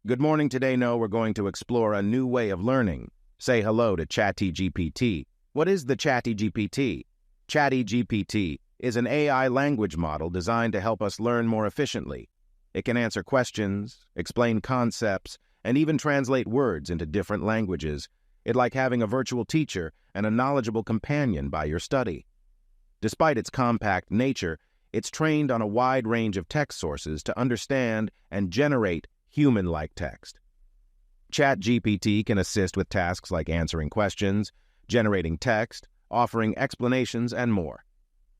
Good morning. Today, we're going to explore a new way of learning. Say hello to Chatgpt. What is the Chatgpt? Chatgpt is an AI language model designed to help us learn more efficiently. It can answer questions, explain concepts, and even translate words into different languages. It's like having a virtual teacher and a knowledgeable companion by your study. Despite its compact nature, it's trained on a wide range of text sources to understand and generate human-like text. Chatgpt can assist with tasks like answering questions, generating text, offering explanations, and more.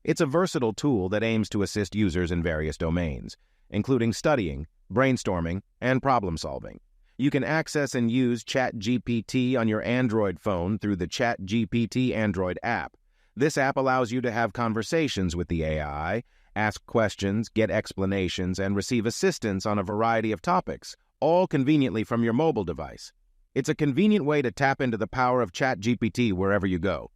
It's a versatile tool that aims to assist users in various domains, including studying, brainstorming, and problem-solving. You can access and use Chatgpt on your Android phone through the Chatgpt Android app. This app allows you to have conversations with the AI, ask questions, get explanations, and receive assistance on a variety of topics, all conveniently from your mobile device. It's a convenient way to tap into the power of Chatgpt wherever you go.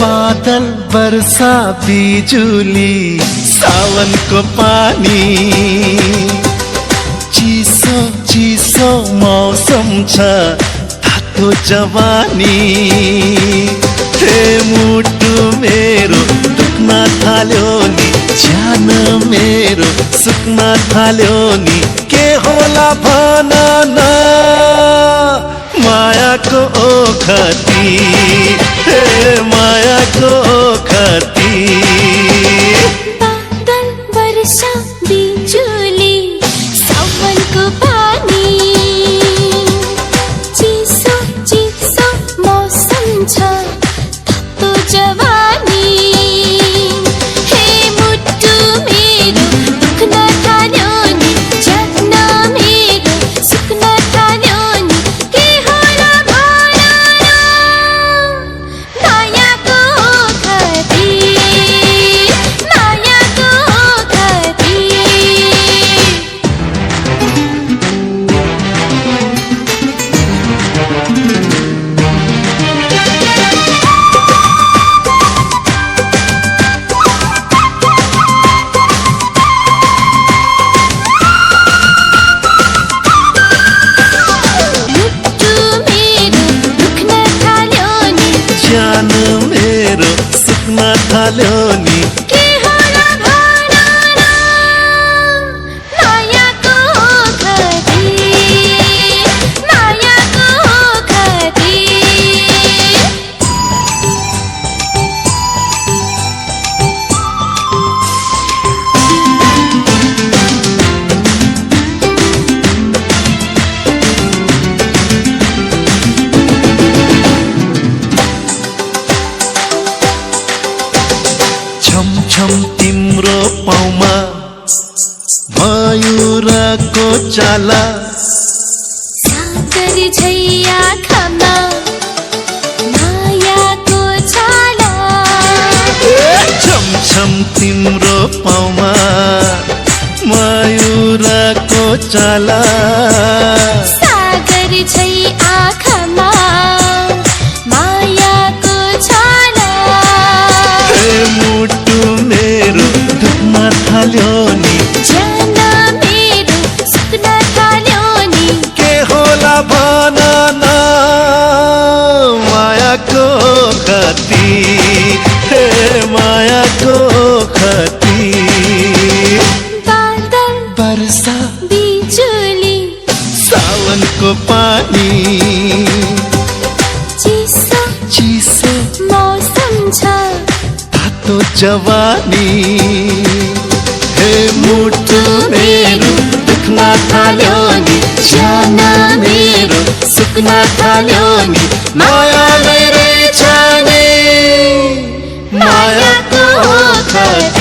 बादल वर्षा बिजुली सावनको पानी चिसो चिसो मौसम छ तातो जवानी हे मुटु मेरो दुख्न थाल्यो नि ज्यान मेरो सुक्न थाल्यो नि के होला भन न मायाको ओखती हे मायाको ओखती बादल वर्षा बिजुली सावनको पानी चिसो चिसो मौसम छ तातो जवानी हे मुटु मेरो दुख्न थाल्यो नि ज्यान मेरो सुक्न थाल्यो नि के होला भन न मायाको ओखती मायाको ओखती मुटु मेरो दुख्न थाल्यो नि ज्यान मेरो सुक्न थाल्यो नि के होला भन न मायाको ओखती मायाको ओखती छम छम तिम्रो पाउमा मयूरको चाला सागर झैया आँखामा मायाको छाला छम छम तिम्रो पाउमा मयूरको चाला सागर झै आँखामा मायाको छाला हे मुटु मेरो दुख्न थाल्यो नि ज्यान मेरो सुक्न थाल्यो नि के होला भन न मायाको ओखती हे मायाको ओखती बादल वर्षा बिजुली सावनको पानी चिसो चिसो मौसम छ तातो जवानी हे मुटु मेरो दुख्न थाल्यो नि ज्यान मेरो सुक्न थाल्यो नि माया रहेछ नि मायाको ओखती